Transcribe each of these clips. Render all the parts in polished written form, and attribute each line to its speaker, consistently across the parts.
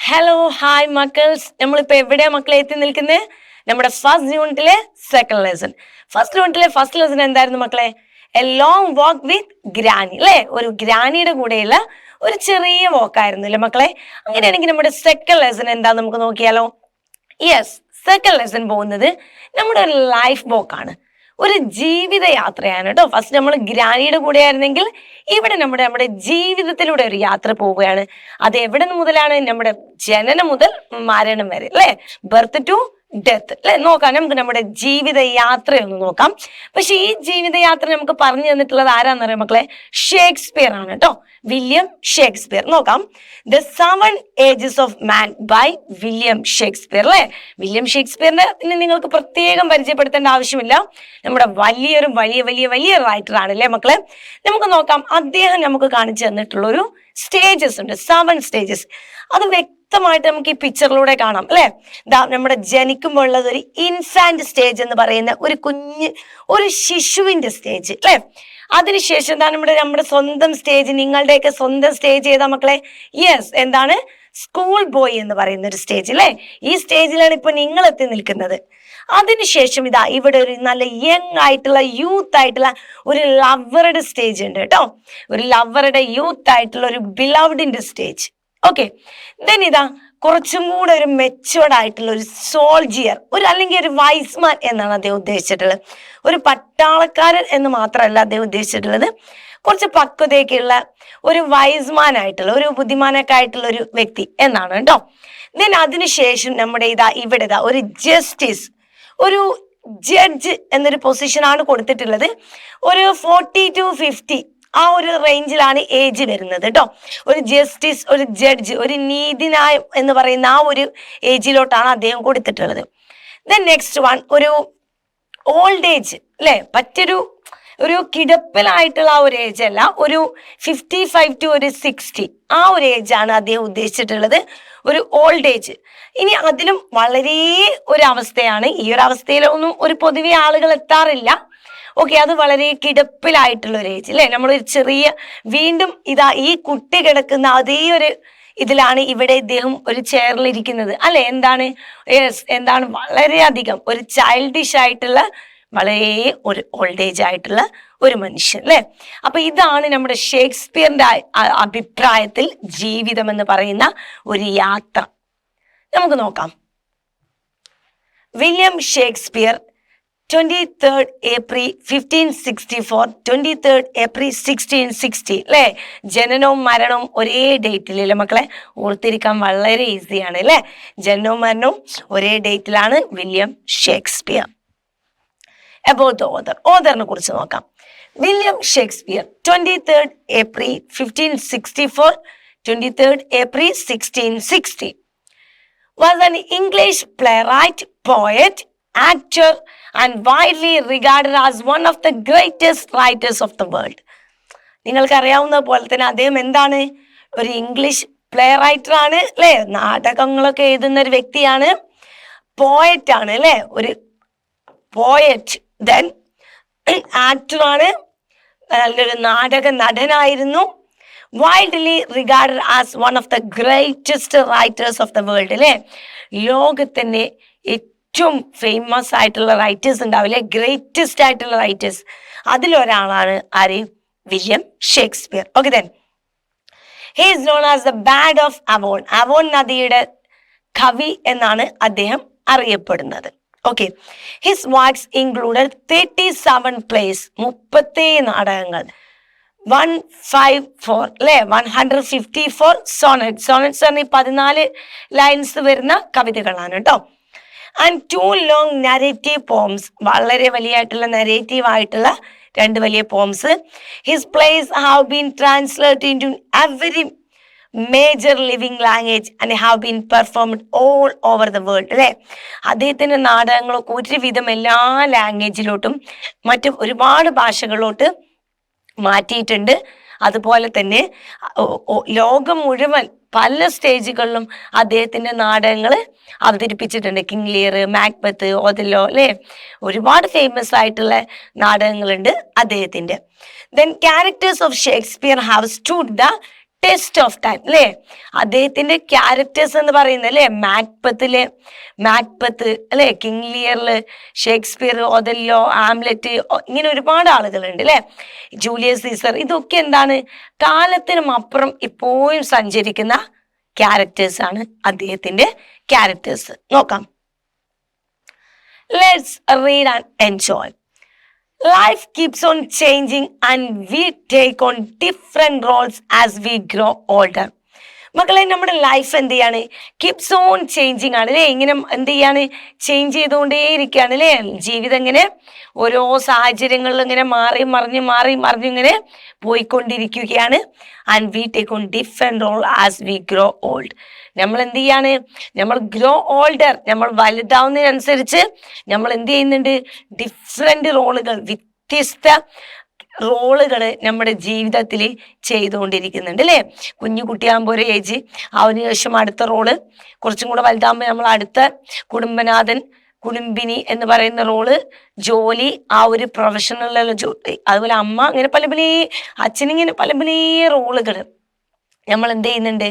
Speaker 1: Hello hi മക്കൾസ്, നമ്മളിപ്പോ എവിടെയാ മക്കളെ എത്തി നിൽക്കുന്നത്? നമ്മുടെ ഫസ്റ്റ് യൂണിറ്റിലെ സെക്കൻഡ് ലെസൺ. ഫസ്റ്റ് ലെസൺ എന്തായിരുന്നു മക്കളെ? A long walk with granny, അല്ലെ? ഒരു ഗ്രാനിയുടെ കൂടെയുള്ള ഒരു ചെറിയ വാക്കായിരുന്നു അല്ലെ മക്കളെ? അങ്ങനെയാണെങ്കിൽ നമ്മുടെ സെക്കൻഡ് ലെസൺ എന്താ നമുക്ക് നോക്കിയാലോ? യെസ്, സെക്കൻഡ് ലെസൺ പോകുന്നത് നമ്മുടെ ഒരു ലൈഫ് വാക്കാണ്, ഒരു ജീവിത യാത്രയാണ് കേട്ടോ. ഫസ്റ്റ് നമ്മൾ ഗ്രാനിയുടെ കൂടെ ആയിരുന്നെങ്കിൽ ഇവിടെ നമ്മുടെ ജീവിതത്തിലൂടെ ഒരു യാത്ര പോവുകയാണ്. അത് എവിടെ മുതലാണ്? നമ്മുടെ ജനനം മുതൽ മരണം വരെ, അല്ലെ? ബർത്ത് ടു ഡെത്ത്, അല്ലെ? നോക്കാം, നമുക്ക് നമ്മുടെ ജീവിത യാത്രയൊന്ന് നോക്കാം. പക്ഷെ ഈ ജീവിതയാത്ര നമുക്ക് പറഞ്ഞു തന്നിട്ടുള്ളത് ആരാന്നറിയാം മക്കളെ? ഷേക്സ്പിയർ ആണ് കേട്ടോ, വില്യം ഷേക്സ്പിയർ. നോക്കാം, the 7 Ages of Man by William Shakespeare, അല്ലെ? വില്യം ഷേക്സ്പിയറിനെ നിങ്ങൾക്ക് പ്രത്യേകം പരിചയപ്പെടുത്തേണ്ട ആവശ്യമില്ല. നമ്മുടെ വലിയ റൈറ്റർ ആണ് അല്ലെ മക്കളെ? നമുക്ക് നോക്കാം, അദ്ദേഹം നമുക്ക് കാണിച്ചു തന്നിട്ടുള്ള ഒരു സ്റ്റേജസ് ഉണ്ട്, 7 സ്റ്റേജസ്. അത് വ്യക്തമായിട്ട് നമുക്ക് ഈ പിക്ചറിലൂടെ കാണാം, അല്ലെ? നമ്മുടെ ജനിക്കുമ്പോൾ ഉള്ളത് ഒരു ഇൻഫാന്റ് സ്റ്റേജ് എന്ന് പറയുന്ന ഒരു ശിശുവിന്റെ സ്റ്റേജ്, അല്ലെ? അതിനുശേഷം എന്താണ് നമ്മുടെ സ്വന്തം സ്റ്റേജ്, നിങ്ങളുടെയൊക്കെ സ്വന്തം സ്റ്റേജ് ഏതാ മക്കളെ? യെസ്, എന്താണ്? സ്കൂൾ ബോയ് എന്ന് പറയുന്ന ഒരു സ്റ്റേജ്, അല്ലെ? ഈ സ്റ്റേജിലാണ് ഇപ്പൊ നിങ്ങൾ എത്തി നിൽക്കുന്നത്. അതിനുശേഷം ഇവിടെ ഒരു നല്ല യങ് ആയിട്ടുള്ള യൂത്ത് ആയിട്ടുള്ള ഒരു ലവറുടെ സ്റ്റേജ് ഉണ്ട് കേട്ടോ, ഒരു ലവറുടെ യൂത്ത് ആയിട്ടുള്ള ഒരു ബിലവ്ഡിന്റെ സ്റ്റേജ്. ഓക്കെ, ദെൻ കുറച്ചും കൂടെ ഒരു മെച്ചുവേർഡ് ആയിട്ടുള്ള ഒരു സോൾജിയർ, അല്ലെങ്കിൽ ഒരു വൈസ്മാൻ എന്നാണ് അദ്ദേഹം ഉദ്ദേശിച്ചിട്ടുള്ളത്. ഒരു പട്ടാളക്കാരൻ എന്ന് മാത്രമല്ല അദ്ദേഹം ഉദ്ദേശിച്ചിട്ടുള്ളത്, കുറച്ച് പക്വതയൊക്കെയുള്ള ഒരു വൈസ്മാൻ ആയിട്ടുള്ള ഒരു ബുദ്ധിമാനൊക്കെ ആയിട്ടുള്ള ഒരു വ്യക്തി എന്നാണ് കേട്ടോ. ദെൻ അതിനുശേഷം നമ്മുടെ ഇവിടെ ഒരു ജസ്റ്റിസ്, ഒരു ജഡ്ജ് എന്നൊരു പൊസിഷനാണ് കൊടുത്തിട്ടുള്ളത്. ഒരു 40 to 50 ആ ഒരു റേഞ്ചിലാണ് ഏജ് വരുന്നത് കേട്ടോ. ഒരു ജസ്റ്റിസ്, ഒരു ജഡ്ജ്, ഒരു നീതിന്യായം എന്ന് പറയുന്ന ആ ഒരു ഏജിലോട്ടാണ് അദ്ദേഹം കൊടുത്തിട്ടുള്ളത്. ദെൻ നെക്സ്റ്റ് വൺ ഒരു ഓൾഡ് ഏജ്, അല്ലെ? ഒരു കിടപ്പിലായിട്ടുള്ള ആ ഒരു ഏജ് അല്ല, ഒരു 55 to 60 ആ ഒരു ഏജ് ആണ് അദ്ദേഹം ഉദ്ദേശിച്ചിട്ടുള്ളത്, ഒരു ഓൾഡ് ഏജ്. ഇനി അതിലും വളരെ ഒരു അവസ്ഥയാണ്, ഈ ഒരു അവസ്ഥയിലൊന്നും ഒരു പൊതുവെ ആളുകൾ എത്താറില്ല. ഓക്കെ, അത് വളരെ കിടപ്പിലായിട്ടുള്ള ഒരു ഏജ്, അല്ലെ? നമ്മളൊരു ചെറിയ വീണ്ടും ഈ കുട്ടി കിടക്കുന്ന അതേ ഒരു ഇതിലാണ് ഇവിടെ ഇദ്ദേഹം ഒരു ചെയറിൽ ഇരിക്കുന്നത്, അല്ലെ? എന്താണ് വളരെയധികം ഒരു ചൈൽഡിഷ് ആയിട്ടുള്ള വളരെ ഒരു ഓൾഡ് ഏജ് ആയിട്ടുള്ള ഒരു മനുഷ്യൻ, അല്ലെ? അപ്പൊ ഇതാണ് നമ്മുടെ ഷേക്സ്പിയറിന്റെ അഭിപ്രായത്തിൽ ജീവിതം എന്ന് പറയുന്ന ഒരു യാത്ര. നമുക്ക് നോക്കാം. William Shakespeare 23rd April 1564, 23rd April 1660, അല്ലെ? ജനനവും മരണവും ഒരേ ഡേറ്റിലല്ലേ മക്കളെ? ഓർത്തിരിക്കാൻ വളരെ ഈസിയാണ്, അല്ലെ? ജനനവും മരണവും ഒരേ ഡേറ്റിലാണ് വില്യം ഷേക്സ്പിയർ. About the ഓതറിനെ കുറിച്ച് നോക്കാം. William Shakespeare 23rd April 1564, 23rd April 1660 was an English playwright, poet, actor and widely regarded as one of the greatest writers of the world. നിങ്ങൾക്ക് അറിയാവുന്ന പോലെ തന്നെ അദ്ദേഹം എന്താണ്? ഒരു ഇംഗ്ലീഷ് പ്ലേ റൈറ്റർ ആണ്, അല്ലെ? നാടകങ്ങളൊക്കെ എഴുതുന്ന ഒരു വ്യക്തിയാണ്, പോയറ്റ് ആണ്, അല്ലെ? ഒരു പോയറ്റ്. ദെൻ ആക്ടർ ആണ്, നല്ലൊരു നാടക നടനായിരുന്നു. Widely regarded as one of the greatest writers of the world, അല്ലെ? ലോകത്തിന്റെ ഏറ്റവും ഫേമസ് ആയിട്ടുള്ള റൈറ്റേഴ്സ് ഉണ്ടാവില്ലേ, ഗ്രേറ്റസ്റ്റ് ആയിട്ടുള്ള റൈറ്റേഴ്സ്, അതിലൊരാളാണ് ആര്? William Shakespeare. Okay, then he is known as the Bard of Avon. Avon നദിയുടെ കവി എന്നാണ് അദ്ദേഹം അറിയപ്പെടുന്നത്. Okay, his works included 37 plays, 30 നാടകങ്ങൾ, 154, അല്ലെ? 154 സോണറ്റ്സ്. സോണറ്റ്സ് പറഞ്ഞ 14 ലൈൻസ് വരുന്ന കവിതകളാണ് കേട്ടോ. ആൻഡ് 2 long narrative poems, വളരെ വലിയായിട്ടുള്ള നരേറ്റീവ് ആയിട്ടുള്ള 2 വലിയ poems. His plays have been translated into every major living language and have been performed all over the world, അല്ലെ? അദ്ദേഹത്തിന്റെ നാടകങ്ങളൊക്കെ ഒരുവിധം എല്ലാ ലാംഗ്വേജിലോട്ടും മറ്റും ഒരുപാട് ഭാഷകളിലോട്ട് മാറ്റിയിട്ടുണ്ട്. അതുപോലെ തന്നെ ലോകം മുഴുവൻ പല സ്റ്റേജുകളിലും അദ്ദേഹത്തിന്റെ നാടകങ്ങൾ അവതരിപ്പിച്ചിട്ടുണ്ട്. കിങ് ലിയർ, മാക്ബത്ത്, ഓഥല്ലോ, അല്ലെ? ഒരുപാട് ഫേമസ് ആയിട്ടുള്ള നാടകങ്ങളുണ്ട് അദ്ദേഹത്തിന്റെ. Then characters of Shakespeare have stood the test of time അല്ലേ. അദ്ദേഹത്തിന്റെ ക്യാരക്ടേഴ്സ് എന്ന് പറയുന്നത് അല്ലെ, മാക്ബത്ത് അല്ലെ, കിങ് ലിയറില്, ഷേക്സ്പിയർ, ഒഥല്ലോ, ആംലെറ്റ്, ഇങ്ങനെ ഒരുപാട് ആളുകളുണ്ട് അല്ലെ, ജൂലിയസ് സീസർ. ഇതൊക്കെ എന്താണ്, കാലത്തിനും അപ്പുറം ഇപ്പോഴും സഞ്ചരിക്കുന്ന ക്യാരക്ടേഴ്സ് ആണ് അദ്ദേഹത്തിന്റെ ക്യാരക്ടേഴ്സ്. നോക്കാം. Let's read and enjoy. Life keeps on changing and we take on different roles as we grow older. മക്കളെ, നമ്മുടെ ലൈഫ് എന്ത് ചെയ്യാണ്, കീപ്സ് ഓൺ ചേഞ്ചിങ് ആണ് അല്ലേ. ഇങ്ങനെ എന്ത് ചെയ്യാണ്, ചേഞ്ച് ചെയ്തുകൊണ്ടേ ഇരിക്കുകയാണ് അല്ലേ. ജീവിതം ഇങ്ങനെ ഓരോ സാഹചര്യങ്ങളിൽ ഇങ്ങനെ മാറി മറിഞ്ഞ് ഇങ്ങനെ പോയിക്കൊണ്ടിരിക്കുകയാണ്. And we take on different role as we grow old. നമ്മൾ എന്ത് ചെയ്യാണ്, നമ്മൾ ഗ്രോ ഓൾഡർ, നമ്മൾ വലുതാവുന്നതിനനുസരിച്ച് നമ്മൾ എന്ത് ചെയ്യുന്നുണ്ട്, ഡിഫറെന്റ് റോളുകൾ, വ്യത്യസ്ത റോളുകൾ നമ്മുടെ ജീവിതത്തിൽ ചെയ്തുകൊണ്ടിരിക്കുന്നുണ്ട് അല്ലേ. കുഞ്ഞു കുട്ടിയാകുമ്പോൾ ഒരു ഏജ്, അതിനുശേഷം അടുത്ത റോള്, കുറച്ചും കൂടെ വലുതാകുമ്പോൾ നമ്മൾ അടുത്ത കുടുംബനാഥൻ, കുടുംബിനി എന്ന് പറയുന്ന റോള്, ജോലി, ആ ഒരു പ്രൊഫഷണൽ ജോലി, അതുപോലെ അമ്മ, അങ്ങനെ പല അച്ഛനിങ്ങനെ പല റോളുകൾ നമ്മൾ എന്ത് ചെയ്യുന്നുണ്ട്,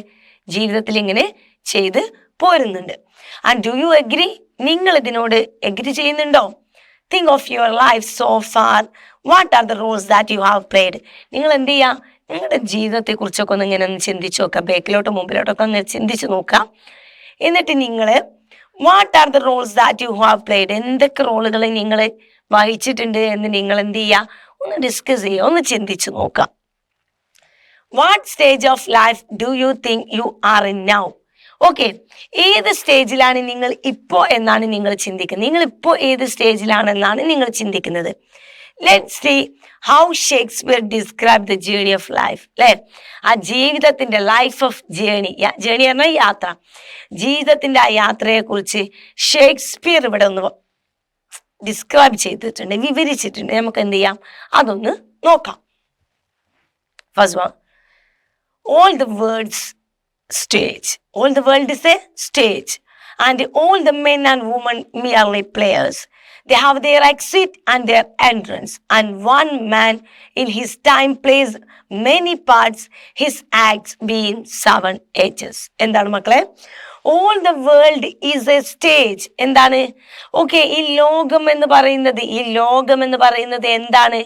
Speaker 1: ജീവിതത്തിൽ ഇങ്ങനെ ചെയ്ത് പോരുന്നുണ്ട്. And do you agree? നിങ്ങൾ ഇതിനോട് എഗ്രി ചെയ്യുന്നുണ്ടോ? Think of your life so far. What are the roles that you have played? നിങ്ങൾ എന്ത് ചെയ്യുക, നിങ്ങളുടെ ജീവിതത്തെ കുറിച്ചൊക്കെ ഒന്ന് ഇങ്ങനെ ഒന്ന് ചിന്തിച്ചു നോക്കുക, ബാക്കിലോട്ടോ മുമ്പിലോട്ടൊക്കെ ഒന്ന് ചിന്തിച്ചു നോക്കാം. എന്നിട്ട് നിങ്ങൾ what are the roles that you have played, എന്തൊക്കെ റോളുകൾ നിങ്ങൾ വഹിച്ചിട്ടുണ്ട് എന്ന് നിങ്ങൾ എന്ത് ചെയ്യുക, ഒന്ന് ഡിസ്കസ് ചെയ്യുക, ഒന്ന് ചിന്തിച്ചു നോക്കാം. What stage of life do you think you are in now? Okay, ഏത് സ്റ്റേജിലാണ് നിങ്ങൾ ഇപ്പോൾ എന്നാണ് നിങ്ങൾ ചിന്തിക്കുന്നത്, നിങ്ങൾ ഇപ്പോൾ ഏത് സ്റ്റേജിലാണെന്നാണ് നിങ്ങൾ ചിന്തിക്കുന്നത്. Let's see how Shakespeare describe the journey of life അല്ലെ. ആ ജീവിതത്തിന്റെ ലൈഫ് ഓഫ് ജേർണി പറഞ്ഞാൽ യാത്ര, ജീവിതത്തിന്റെ ആ യാത്രയെ കുറിച്ച് ഷേക്സ്പിയർ ഇവിടെ ഒന്ന് ഡിസ്ക്രൈബ് ചെയ്തിട്ടുണ്ട്, വിവരിച്ചിട്ടുണ്ട്. നമുക്ക് എന്ത് ചെയ്യാം, അതൊന്ന് നോക്കാം. First one, all the world's stage. All the world is a stage, and all the men and women merely players. They have their exit and their entrance, and one man in his time plays many parts, his acts being 7 ages. എന്താണ് മക്കളെ, all the world is a stage. എന്താണ്? Okay, ഈ ലോകം എന്ന് പറയുന്നത് എന്താണ്,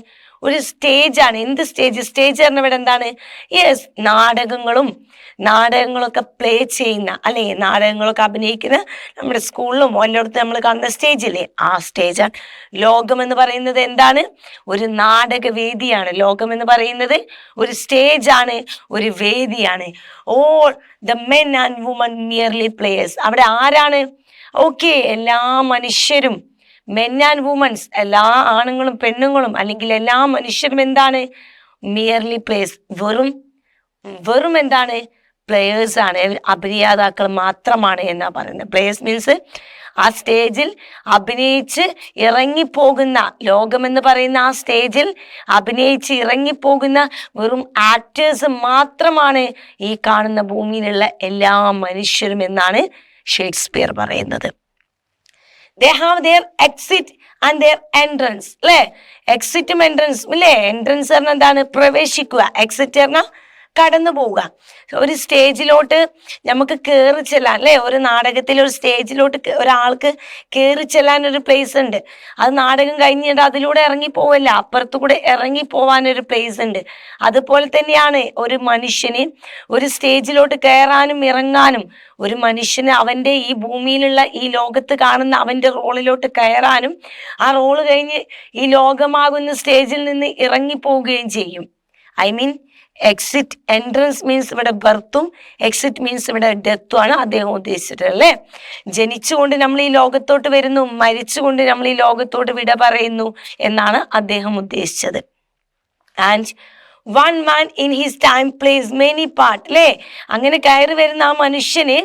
Speaker 1: ഒരു stage ആണ്. എന്ത് സ്റ്റേജ്? സ്റ്റേജ് പറഞ്ഞവിടെ എന്താണ്? യെസ്, നാടകങ്ങളൊക്കെ പ്ലേ ചെയ്യുന്ന അല്ലെ, നാടകങ്ങളൊക്കെ അഭിനയിക്കുന്ന നമ്മുടെ സ്കൂളിലും എല്ലായിടത്തും നമ്മൾ കാണുന്ന സ്റ്റേജില്ലേ, ആ സ്റ്റേജാണ്. ലോകം എന്ന് പറയുന്നത് എന്താണ്? ഒരു നാടകവേദിയാണ്. ലോകം എന്ന് പറയുന്നത് ഒരു സ്റ്റേജാണ്, ഒരു വേദിയാണ്. All the men and woman merely players. അവിടെ ആരാണ്? ഓക്കെ, എല്ലാ മനുഷ്യരും, മെൻ ആൻഡ് വുമൻസ്, എല്ലാ ആണുങ്ങളും പെണ്ണുങ്ങളും അല്ലെങ്കിൽ എല്ലാ മനുഷ്യരും എന്താണ്? മിയർലി പ്ലേയേഴ്സ്, വെറും എന്താണ്? പ്ലേയേഴ്സ് ആണ്, അഭിനേതാക്കൾ മാത്രമാണ് എന്നാ പറയുന്നത്. പ്ലേയേഴ്സ് മീൻസ് ആ സ്റ്റേജിൽ അഭിനയിച്ച് ഇറങ്ങിപ്പോകുന്ന, ലോകം എന്ന് പറയുന്ന ആ സ്റ്റേജിൽ അഭിനയിച്ച് ഇറങ്ങിപ്പോകുന്ന വെറും ആക്ടേഴ്സ് മാത്രമാണ് ഈ കാണുന്ന ഭൂമിയിലുള്ള എല്ലാ മനുഷ്യരും എന്നാണ് ഷേക്സ്പിയർ പറയുന്നത്. They have their exit and their entrance അല്ലെ. എക്സിറ്റും എൻട്രൻസും അല്ലെ. എൻട്രൻസ് പറഞ്ഞാൽ എന്താണ്? പ്രവേശിക്കുക. എക്സിറ്റ് പറഞ്ഞാൽ കടന്നു പോവുക. ഒരു സ്റ്റേജിലോട്ട് നമുക്ക് കയറി ചെല്ലാൻ അല്ലെ, ഒരു നാടകത്തിൽ ഒരു സ്റ്റേജിലോട്ട് ഒരാൾക്ക് കയറി ചെല്ലാൻ ഒരു പ്ലേസ് ഉണ്ട്. അത് നാടകം കഴിഞ്ഞിട്ട് അതിലൂടെ ഇറങ്ങി പോവല്ല, അപ്പുറത്തു കൂടെ ഇറങ്ങി പോവാനൊരു പ്ലേസ് ഉണ്ട്. അതുപോലെ തന്നെയാണ് ഒരു മനുഷ്യന് ഒരു സ്റ്റേജിലോട്ട് കയറാനും ഇറങ്ങാനും, ഒരു മനുഷ്യന് അവന്റെ ഈ ഭൂമിയിലുള്ള ഈ ലോകത്ത് കാണുന്ന അവന്റെ റോളിലോട്ട് കയറാനും, ആ റോള് കഴിഞ്ഞ് ഈ ലോകമാകുന്ന സ്റ്റേജിൽ നിന്ന് ഇറങ്ങി പോവുകയും ചെയ്യും. I mean exit. Entrance means ഇവിടെ ബർത്തും, എക്സിറ്റ് മീൻസ് ഇവിടെ ഡെത്തും ആണ് അദ്ദേഹം ഉദ്ദേശിച്ചിട്ട് അല്ലേ. ജനിച്ചുകൊണ്ട് നമ്മൾ ഈ ലോകത്തോട്ട് വരുന്നു, മരിച്ചുകൊണ്ട് നമ്മൾ ഈ ലോകത്തോട്ട് വിട പറയുന്നു എന്നാണ് അദ്ദേഹം ഉദ്ദേശിച്ചത്. And one man in his time place many part അല്ലേ. അങ്ങനെ കയറി വരുന്ന ആ മനുഷ്യന്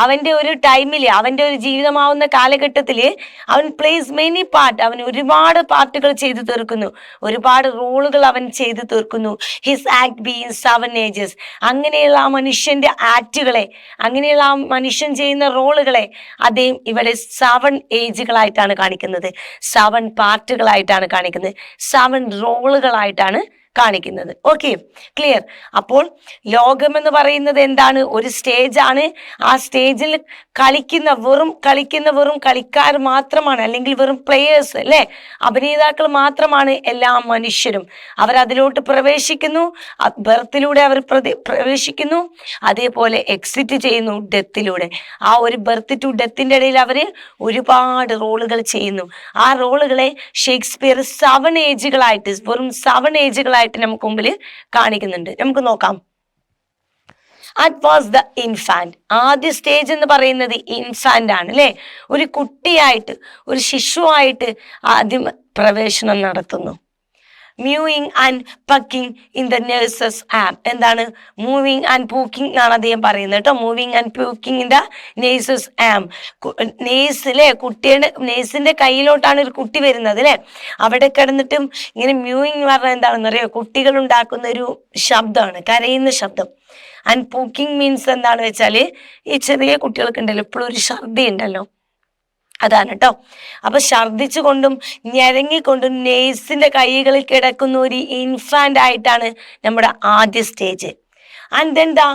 Speaker 1: അവന്റെ ഒരു ടൈമില്, അവന്റെ ഒരു ജീവിതമാവുന്ന കാലഘട്ടത്തില് അവൻ പ്ലേസ് മെനി പാർട്ട്, അവൻ ഒരുപാട് പാർട്ടുകൾ ചെയ്തു തീർക്കുന്നു, ഒരുപാട് റോളുകൾ അവൻ ചെയ്തു തീർക്കുന്നു. His act being 7 ages. അങ്ങനെയുള്ള ആ മനുഷ്യന്റെ ആക്ടുകളെ, അങ്ങനെയുള്ള ആ മനുഷ്യൻ ചെയ്യുന്ന റോളുകളെ അദ്ദേഹം ഇവിടെ 7 ഏജുകളായിട്ടാണ് കാണിക്കുന്നത്, 7 പാർട്ടുകളായിട്ടാണ് കാണിക്കുന്നത്, 7 റോളുകളായിട്ടാണ് കാണിക്കുന്നത്. Okay, clear. അപ്പോൾ ലോകം എന്ന് പറയുന്നത് എന്താണ്? ഒരു സ്റ്റേജ് ആണ്. ആ സ്റ്റേജിൽ കളിക്കുന്ന വെറും കളിക്കാർ മാത്രമാണ്, അല്ലെങ്കിൽ വെറും പ്ലേയേഴ്സ് അല്ലെ, അഭിനേതാക്കൾ മാത്രമാണ് എല്ലാ മനുഷ്യരും. അവരതിലോട്ട് പ്രവേശിക്കുന്നു, ബർത്തിലൂടെ അവർ പ്രവേശിക്കുന്നു, അതേപോലെ എക്സിറ്റ് ചെയ്യുന്നു ഡെത്തിലൂടെ. ആ ഒരു ബർത്ത് ടു ഡെത്തിന്റെ ഇടയിൽ അവര് ഒരുപാട് റോളുകൾ ചെയ്യുന്നു. ആ റോളുകളെ ഷേക്സ്പിയർ 7 ഏജുകളായിട്ട്, വെറും 7 ഏജുകളായിട്ട് നമുക്ക് മുമ്പിൽ കാണിക്കുന്നുണ്ട്. നമുക്ക് നോക്കാം. That was the infant. ആദ്യ സ്റ്റേജ് എന്ന് പറയുന്നത് ഇൻഫാന്റ് ആണ് അല്ലെ. ഒരു കുട്ടിയായിട്ട്, ഒരു ശിശുവായിട്ട് ആദ്യം പ്രവേശനം നടത്തുന്നു. Moving and puking in the nurse's ആം. എന്താണ് മൂവിങ് ആൻഡ് പൂക്കിംഗ് എന്നാണ് അദ്ദേഹം പറയുന്നത് കേട്ടോ. Moving and puking in the nurse's ആം. നേഴ്സ് അല്ലെ, കുട്ടിയുടെ നേഴ്സിന്റെ കയ്യിലോട്ടാണ് ഒരു കുട്ടി വരുന്നത് അല്ലെ. അവിടെ കിടന്നിട്ടും ഇങ്ങനെ മൂവിങ് എന്ന് പറഞ്ഞാൽ എന്താണെന്ന് അറിയോ? കുട്ടികൾ ഉണ്ടാക്കുന്ന ഒരു ശബ്ദമാണ്, കരയുന്ന ശബ്ദം. ആൻഡ് പൂക്കിംഗ് മീൻസ് എന്താണെന്ന് വെച്ചാല് ഈ ചെറിയ കുട്ടികൾക്ക് ഉണ്ടല്ലോ എപ്പോഴും ഒരു ഛർദി ഉണ്ടല്ലോ, അതാണ് കേട്ടോ. അപ്പൊ ഛർദിച്ചുകൊണ്ടും ഞരങ്ങിക്കൊണ്ടും നേഴ്സിന്റെ കൈകളിൽ കിടക്കുന്ന ഒരു ഇൻഫാന്റ് ആയിട്ടാണ് നമ്മുടെ ആദ്യ stage. And then the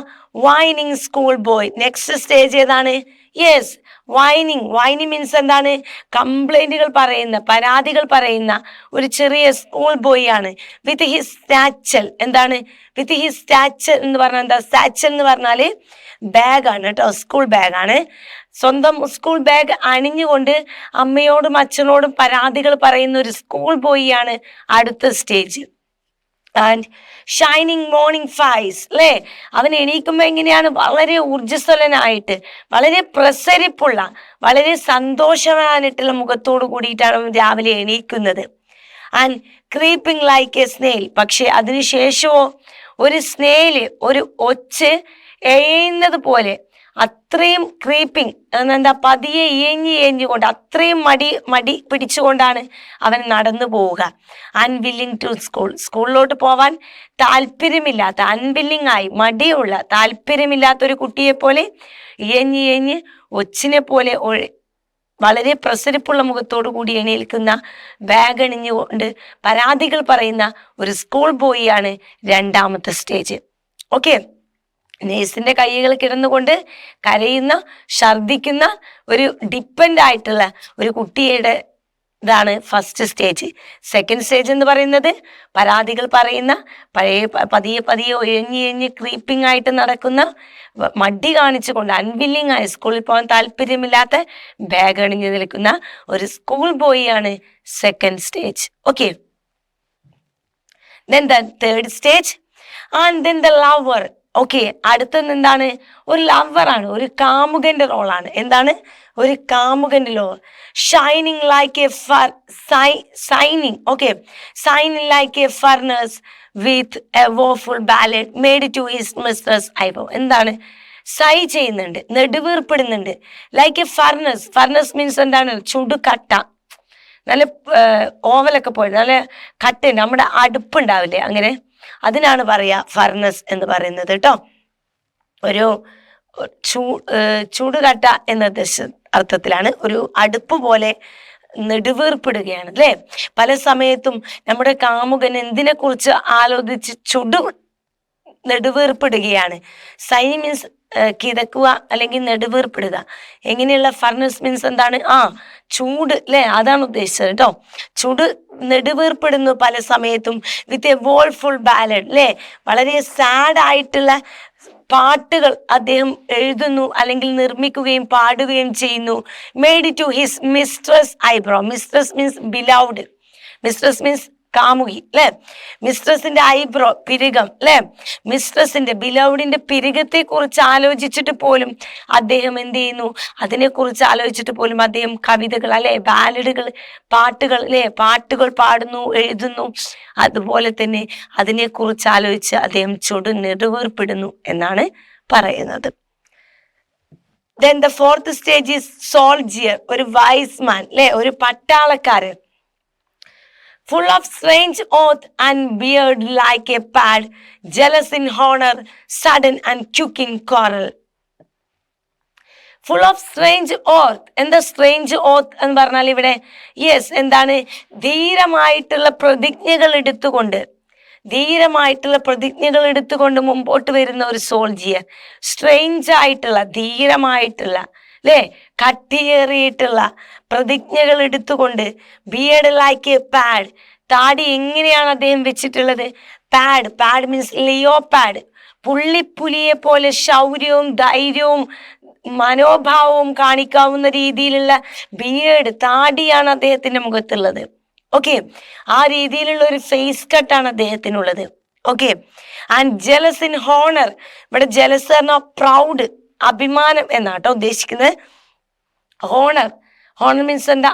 Speaker 1: whining school boy. Next stage ഏതാണ്? യെസ്, വൈനിങ് മീൻസ് എന്താണ്? കംപ്ലൈന്റുകൾ പറയുന്ന, പരാതികൾ പറയുന്ന ഒരു ചെറിയ സ്കൂൾ ബോയ് ആണ്. With his satchel. എന്താണ് വിത്ത് ഹിസ് സ്റ്റാച്ചൽ എന്ന് പറഞ്ഞാൽ എന്താ? സ്റ്റാച്ചൽ എന്ന് പറഞ്ഞാല് ബാഗാണ് കേട്ടോ, സ്കൂൾ ബാഗാണ്. സ്വന്തം സ്കൂൾ ബാഗ് അണിഞ്ഞുകൊണ്ട് അമ്മയോടും അച്ഛനോടും പരാതികൾ പറയുന്ന ഒരു സ്കൂൾ ബോയ് ആണ് അടുത്ത stage. And shining morning face അല്ലേ. അവൻ എണീക്കുമ്പോൾ എങ്ങനെയാണ്? വളരെ ഊർജ്ജസ്വലനായിട്ട്, വളരെ പ്രസരിപ്പുള്ള, വളരെ സന്തോഷവാനായിട്ടുള്ള മുഖത്തോട് കൂടിയിട്ടാണ് അവൻ രാവിലെ എണീക്കുന്നത്. And creeping like a snail. പക്ഷെ അതിനുശേഷമോ ഒരു സ്നെയില്, ഒരു ഒച്ച് എഴുന്നത് പോലെ, അത്രയും ക്രീപ്പിംഗ് എന്താ, പതിയെ ഇയഞ്ഞുകൊണ്ട് അത്രയും മടി പിടിച്ചുകൊണ്ടാണ് അവൻ നടന്നു പോവുക. അൺവില്ലിങ് ടു സ്കൂളിലോട്ട് പോവാൻ താല്പര്യമില്ലാത്ത, അൺവില്ലിങ് ആയി മടിയുള്ള, താല്പര്യമില്ലാത്ത ഒരു കുട്ടിയെ പോലെ ഇയഞ്ഞ് ഒച്ചിനെ പോലെ വളരെ പ്രസരിപ്പുള്ള മുഖത്തോടു കൂടി എണീൽക്കുന്ന, ബാഗ് അണിഞ്ഞുകൊണ്ട് പരാതികൾ പറയുന്ന ഒരു സ്കൂൾ ബോയ് ആണ് രണ്ടാമത്തെ സ്റ്റേജ്. ഓക്കെ, നേഴ്സിന്റെ കൈകൾ കിടന്നുകൊണ്ട് കരയുന്ന, ഛർദിക്കുന്ന, ഒരു ഡിപ്പെൻഡ് ആയിട്ടുള്ള ഒരു കുട്ടിയുടെ ഇതാണ് ഫസ്റ്റ് സ്റ്റേജ്. സെക്കൻഡ് സ്റ്റേജ് എന്ന് പറയുന്നത് പരാതികൾ പറയുന്ന, പതിയെ ഒഴിഞ്ഞ് ക്രീപ്പിംഗ് ആയിട്ട് നടക്കുന്ന, മടി കാണിച്ചുകൊണ്ട് അൺവില്ലിങ് ആയി, സ്കൂളിൽ പോകാൻ താല്പര്യമില്ലാത്ത, ബാഗ് അണിഞ്ഞു നിൽക്കുന്ന ഒരു സ്കൂൾ ബോയ് ആണ് second stage. Okay, then the third stage and then the lover. Okay, അടുത്തത് എന്താണ്? ഒരു ലവറാണ്, ഒരു കാമുകന്റെ റോളാണ്. എന്താണ്? ഒരു കാമുകന്റെ role. Shining like a sighing like a furnace with a woeful ballad made to his mistress eyebrow. എന്താണ്? സൈ ചെയ്യുന്നുണ്ട്, നെടുവീർപ്പെടുന്നുണ്ട്. ലൈക്ക് എ ഫർണസ് മീൻസ് എന്താണ്? ചുടുകട്ട, നല്ല ഓവലൊക്കെ പോയിട്ട് നല്ല കട്ട, നമ്മുടെ അടുപ്പുണ്ടാവില്ലേ, അങ്ങനെ അതിനാണ് പറയാ ഫർണസ് എന്ന് പറയുന്നത് കേട്ടോ. ഒരു ചൂടുകട്ട എന്ന അർത്ഥത്തിലാണ്. ഒരു അടുപ്പ് പോലെ നെടുവീർപ്പിടുകയാണ് അല്ലെ. പല സമയത്തും നമ്മുടെ കാമുകൻ എന്തിനെ കുറിച്ച് ആലോചിച്ച് നെടുവീർപ്പിടുകയാണ്. സൈ മീൻസ് കിതക്കുക അല്ലെങ്കിൽ നെടുവീർപ്പിടുക. എങ്ങനെയുള്ള ഫർണസ് മീൻസ് എന്താണ്? ചൂട് അല്ലെ, അതാണ് ഉദ്ദേശിച്ചത് കേട്ടോ. ചൂട് നെടുവീർപ്പെടുന്നു പല സമയത്തും. വിത്ത് എ വോൾഫുൾ ബാലഡ് അല്ലെ, വളരെ സാഡ് ആയിട്ടുള്ള പാട്ടുകൾ അദ്ദേഹം എഴുതുന്നു അല്ലെങ്കിൽ നിർമ്മിക്കുകയും പാടുകയും ചെയ്യുന്നു. Made to his mistress eyebrow. Mistress means beloved, mistress means കാമുകി അല്ലെ. മിസ്ട്രസിന്റെ ഐബ്രോ, പിരികം അല്ലെ. മിസ്ട്രസിന്റെ, ബിലൗഡിന്റെ പിരികത്തെ കുറിച്ച് ആലോചിച്ചിട്ട് പോലും അദ്ദേഹം എന്ത് ചെയ്യുന്നു? അതിനെ കുറിച്ച് ആലോചിച്ചിട്ട് പോലും അദ്ദേഹം കവിതകൾ അല്ലെ, ബാലഡുകൾ, പാട്ടുകൾ അല്ലെ, പാട്ടുകൾ പാടുന്നു, എഴുതുന്നു. അതുപോലെ തന്നെ അതിനെ കുറിച്ച് ആലോചിച്ച് അദ്ദേഹം നെടുവീർപ്പിടുന്നു എന്നാണ് പറയുന്നത്. Then the fourth stage is soldier, ഒരു wise man അല്ലെ, ഒരു പട്ടാളക്കാരൻ. Full of strange oath and beard like a pad, jealous in honor, sudden and quick in quarrel. Full of strange oath. എന്താ strange oath എന്ന് പറഞ്ഞാൽ ഇവിടെ? Yes, എന്താണ്? ധീരമായിട്ടുള്ള പ്രതിജ്ഞകൾ എടുത്തുകൊണ്ട്, ധീരമായിട്ടുള്ള പ്രതിജ്ഞകൾ എടുത്തുകൊണ്ട് മുമ്പോട്ട് വരുന്ന ഒരു സോൾജിയർ. സ്ട്രെയിഞ്ച് ആയിട്ടുള്ള, ധീരമായിട്ടുള്ള, അല്ലേ, കട്ടിയേറിയിട്ടുള്ള പ്രതിജ്ഞകൾ എടുത്തുകൊണ്ട്, ബിയർഡ് ലൈക്ക് എ പാഡ്, താടി എങ്ങനെയാണ് അദ്ദേഹം വെച്ചിട്ടുള്ളത്? പാഡ് മീൻസ് ലിയോ പാഡ്, പുള്ളിപ്പുലിയെ പോലെ ശൗര്യവും ധൈര്യവും മനോഭാവവും കാണിക്കാവുന്ന രീതിയിലുള്ള ബിയേർഡ്, താടിയാണ് അദ്ദേഹത്തിന്റെ മുഖത്തുള്ളത്. ഓക്കെ, ആ രീതിയിലുള്ള ഒരു ഫേസ് കട്ടാണ് അദ്ദേഹത്തിനുള്ളത്. Okay, and jealous in honour, ഇവിടെ ജലസ് പറഞ്ഞ പ്രൗഡ്, അഭിമാനം എന്നാട്ടോ ഉദ്ദേശിക്കുന്നത്. ഹോണർ മീൻസ് എന്താ?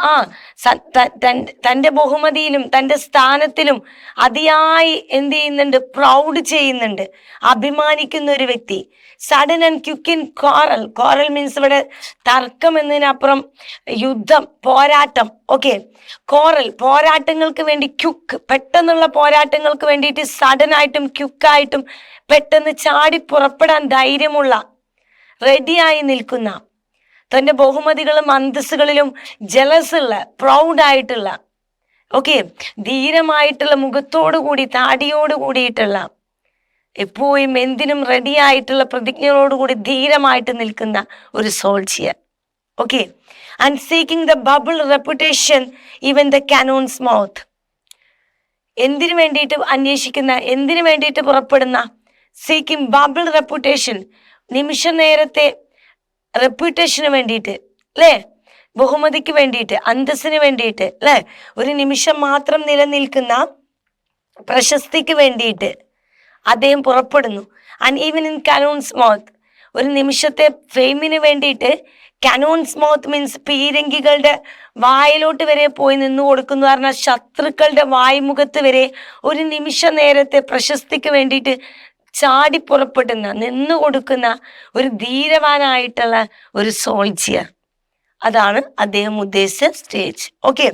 Speaker 1: തൻ്റെ ബഹുമതിയിലും തൻ്റെ സ്ഥാനത്തിലും അതിയായി എന്ത് ചെയ്യുന്നുണ്ട്? പ്രൗഡ് ചെയ്യുന്നുണ്ട്, അഭിമാനിക്കുന്ന ഒരു വ്യക്തി. Sudden and quick in quarrel means ഇവിടെ തർക്കം എന്നതിനപ്പുറം യുദ്ധം, പോരാട്ടം. ഓക്കെ, പോരാട്ടങ്ങൾക്ക് വേണ്ടി ക്യുക്ക്, പെട്ടെന്നുള്ള പോരാട്ടങ്ങൾക്ക് വേണ്ടിയിട്ട് സഡൻ ആയിട്ടും ക്യുക്കായിട്ടും പെട്ടെന്ന് ചാടി പുറപ്പെടാൻ ധൈര്യമുള്ള, റെഡിയായി നിൽക്കുന്ന, തൻ്റെ ബഹുമതികളും അന്തസ്സുകളിലും ജലസുള്ള, പ്രൗഡായിട്ടുള്ള, ഓക്കെ, ധീരമായിട്ടുള്ള മുഖത്തോടു കൂടി, താടിയോട് കൂടിയിട്ടുള്ള, എപ്പോഴും എന്തിനും റെഡി ആയിട്ടുള്ള പ്രതിജ്ഞയോടുകൂടി ധീരമായിട്ട് നിൽക്കുന്ന ഒരു soldier. Okay, and seeking the bubble reputation even the cannon's mouth, എന്തിനു വേണ്ടിയിട്ട് അന്വേഷിക്കുന്ന, എന്തിനു വേണ്ടിയിട്ട് പുറപ്പെടുന്ന? സീക്കിംഗ് ബബിൾ റെപ്യൂട്ടേഷൻ, നിമിഷ നേരത്തെ റെപ്യൂട്ടേഷന് വേണ്ടിയിട്ട്, അല്ലേ, ബഹുമതിക്ക് വേണ്ടിയിട്ട്, അന്തസ്സിന് വേണ്ടിയിട്ട്, അല്ലേ, ഒരു നിമിഷം മാത്രം നിലനിൽക്കുന്ന പ്രശസ്തിക്ക് വേണ്ടിയിട്ട് അദ്ദേഹം പുറപ്പെടുന്നു. And even in cannons mouth, ഒരു നിമിഷത്തെ ഫെയിമിന് വേണ്ടിയിട്ട്, കാനോൺസ് മൗത്ത് മീൻസ് പീരങ്കികളുടെ വായിലോട്ട് വരെ പോയി നിന്നു കൊടുക്കുന്നു പറഞ്ഞാൽ ശത്രുക്കളുടെ വായ്മുഖത്ത് വരെ ഒരു നിമിഷ നേരത്തെ പ്രശസ്തിക്ക് വേണ്ടിയിട്ട് ചാടി പുറപ്പെടുന്ന, നിന്നു കൊടുക്കുന്ന ഒരു ധീരവാനായിട്ടുള്ള ഒരു സോൾജിയർ. അതാണ് അദ്ദേഹം ഉദ്ദേശിച്ച സ്റ്റേജ്. ഓക്കെ,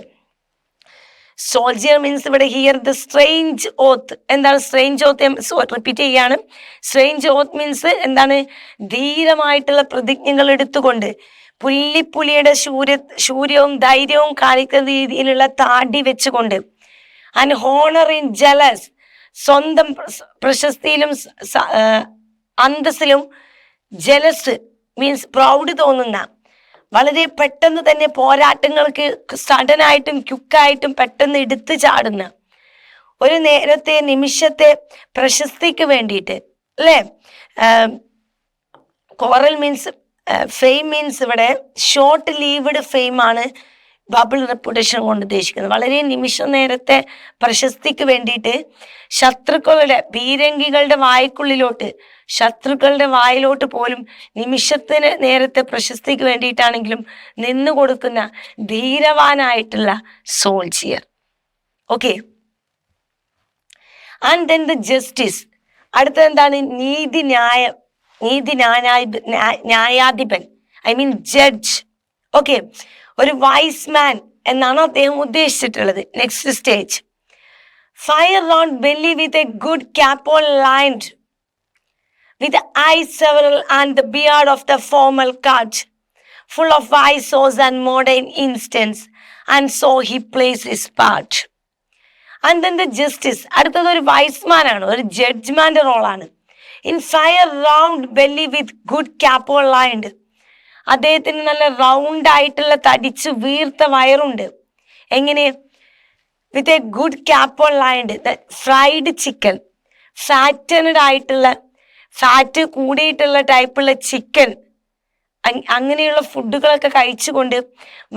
Speaker 1: സോൾജിയർ മീൻസ് ഇവിടെ ഹിയർ ദ സ്ട്രേഞ്ച് ഓത്ത്. എന്താണ് സ്ട്രേഞ്ച് ഓത്ത്? റിപ്പീറ്റ് ചെയ്യാണ്. സ്ട്രേഞ്ച് ഓത്ത് മീൻസ് എന്താണ്? ധീരമായിട്ടുള്ള പ്രതിജ്ഞകൾ എടുത്തുകൊണ്ട്, പുലിയുടെ ശൂര്യവും ധൈര്യവും കാണിക്കുന്ന രീതിയിലുള്ള താടി വെച്ചുകൊണ്ട്, ആൻഡ് ഹോണർ ഇൻ ജലസ്, സ്വന്തം പ്രശസ്തിയിലും അന്തസ്സിലും ജലസ് മീൻസ് പ്രൗഡ് തോന്നുന്ന, വളരെ പെട്ടെന്ന് തന്നെ പോരാട്ടങ്ങൾക്ക് സഡനായിട്ടും ക്യുക്കായിട്ടും പെട്ടെന്ന് എടുത്തു ചാടുന്ന, ഒരു നേരത്തെ നിമിഷത്തെ പ്രശസ്തിക്ക് വേണ്ടിയിട്ട്, അല്ലേ. കോറൽ മീൻസ് ഫെയിം മീൻസ് ഇവിടെ ഷോർട്ട് ലീവ്ഡ് ഫെയിം ആണ് ബബിൾ റെപ്യൂട്ടേഷൻ കൊണ്ട് ഉദ്ദേശിക്കുന്നത്. വളരെ നിമിഷ നേരത്തെ പ്രശസ്തിക്ക് വേണ്ടിയിട്ട് ശത്രുക്കളുടെ, പീരങ്കികളുടെ വായ്ക്കുള്ളിലോട്ട്, ശത്രുക്കളുടെ വായിലോട്ട് പോലും നിമിഷത്തിന് നേരത്തെ പ്രശസ്തിക്ക് വേണ്ടിയിട്ടാണെങ്കിലും നിന്നു കൊടുക്കുന്ന ധീരവാനായിട്ടുള്ള soldier. Okay, and then the justice, അടുത്തത് എന്താണ്? ന്യായാധിപൻ, ഐ മീൻ ജഡ്ജ്. ഓക്കെ, ഒരു വൈസ് മാൻ എന്നാണ് അദ്ദേഹം ഉദ്ദേശിച്ചിട്ടുള്ളത്. Next stage, fair round belly with a good capon lined with the eyes several and the beard of the formal cut, full of wise sauce and modern instance, and so he plays his part. And then the justice, അടുത്തത് ഒരു Wiseman ആണ്, ഒരു ജഡ്ജ്മാന്റെ റോളാണ്. In fair round belly with good capon lined, അദ്ദേഹത്തിന് നല്ല round ആയിട്ടുള്ള തടിച്ച് വീർത്ത വയറുണ്ട്. എങ്ങനെ? With a good capon lined, fried chicken, fattened ആയിട്ടുള്ള, ഫാറ്റ് കൂടിയിട്ടുള്ള ടൈപ്പുള്ള ചിക്കൻ, അങ്ങനെയുള്ള ഫുഡുകളൊക്കെ കഴിച്ചുകൊണ്ട്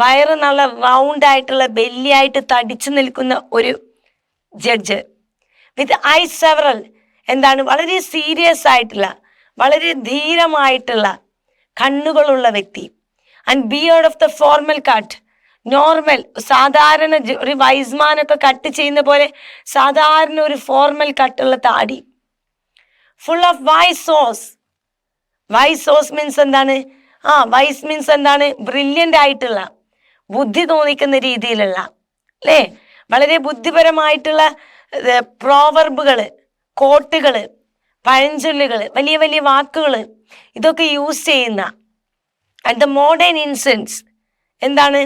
Speaker 1: വയറ് നല്ല റൗണ്ട് ആയിട്ടുള്ള ബെല്ലിയായിട്ട് തടിച്ചു നിൽക്കുന്ന ഒരു ജഡ്ജ്. വിത്ത് ഐ സെവറൽ, എന്താണ്? വളരെ സീരിയസ് ആയിട്ടുള്ള, വളരെ ധീരമായിട്ടുള്ള കണ്ണുകളുള്ള വ്യക്തി. And beard of the formal cut, normal, സാധാരണ ഒരു വൈസ്മാനൊക്കെ കട്ട് ചെയ്യുന്ന പോലെ സാധാരണ ഒരു ഫോർമൽ കട്ടുള്ള താടി. Full of wise saws. Wise saws means എന്താണ്? വൈസ് മീൻസ് എന്താണ്? ബ്രില്യൻ്റ് ആയിട്ടുള്ള, ബുദ്ധി തോന്നിക്കുന്ന രീതിയിലുള്ള, അല്ലേ, വളരെ ബുദ്ധിപരമായിട്ടുള്ള പ്രോവർബുകൾ, കോട്ടുകൾ, പഴഞ്ചൊല്ലുകൾ, വലിയ വലിയ വാക്കുകൾ, ഇതൊക്കെ യൂസ് ചെയ്യുന്ന. ആൻഡ് ദ മോഡേൺ ഇൻസെൻസ് എന്താണ്?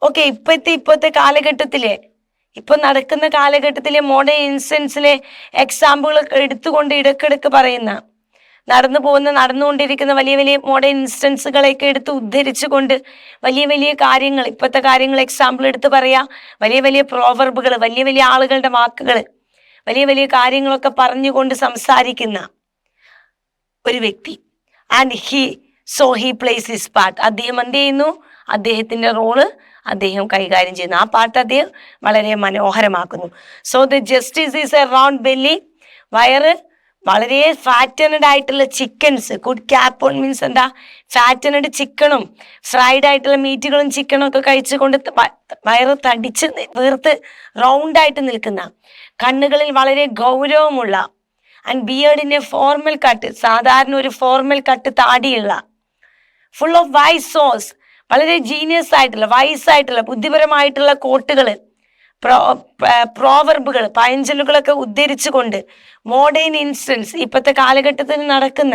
Speaker 1: ഓക്കെ, ഇപ്പോഴത്തെ കാലഘട്ടത്തിലെ ഇപ്പൊ നടക്കുന്ന കാലഘട്ടത്തിലെ മോഡേൺ ഇൻസിഡൻസിലെ എക്സാമ്പിൾ എടുത്തുകൊണ്ട് ഇടക്കിടക്ക് പറയുന്ന നടന്നുകൊണ്ടിരിക്കുന്ന വലിയ വലിയ മോഡേൺ ഇൻസിഡൻസുകളെയൊക്കെ എടുത്ത് ഉദ്ധരിച്ചുകൊണ്ട് വലിയ വലിയ കാര്യങ്ങൾ, ഇപ്പോഴത്തെ കാര്യങ്ങൾ എക്സാമ്പിൾ എടുത്ത് പറയാ, വലിയ വലിയ പ്രോവർബുകൾ, വലിയ വലിയ ആളുകളുടെ വാക്കുകൾ, വലിയ വലിയ കാര്യങ്ങളൊക്കെ പറഞ്ഞുകൊണ്ട് സംസാരിക്കുന്ന ഒരു വ്യക്തി. And he place his part. അദ്ദേഹം എന്ത് ചെയ്യുന്നു? അദ്ദേഹത്തിന്റെ റോള് അദ്ദേഹം കൈകാര്യം ചെയ്യുന്നു. ആ പാട്ട് അദ്ദേഹം വളരെ മനോഹരമാക്കുന്നു. So the justice is a round belly. വയറ് വളരെ ഫാറ്റനഡ് ആയിട്ടുള്ള chickens. Good capon means എന്താ? ഫാറ്റനഡ് ചിക്കനും ഫ്രൈഡ് ആയിട്ടുള്ള മീറ്റുകളും ചിക്കനും ഒക്കെ കഴിച്ചുകൊണ്ട് വയറ് തടിച്ച് വീർത്ത് റൗണ്ടായിട്ട് നിൽക്കുന്ന, കണ്ണുകളിൽ വളരെ ഗൗരവമുള്ള, ആൻഡ് ബിയേർഡിന്റെ ഫോർമൽ കട്ട്, സാധാരണ ഒരു ഫോർമൽ കട്ട് താടിയുള്ള, ഫുൾ ഓഫ് വൈസ് സോസ്, വളരെ ജീനിയസ് ആയിട്ടുള്ള, വയസ്സായിട്ടുള്ള, ബുദ്ധിപരമായിട്ടുള്ള കോട്ടുകൾ, പ്രോവർബുകൾ, പഴഞ്ചൊല്ലുകളൊക്കെ ഉദ്ധരിച്ചുകൊണ്ട് മോഡേൺ ഇൻസിഡൻസ്, ഇപ്പോഴത്തെ കാലഘട്ടത്തിൽ നടക്കുന്ന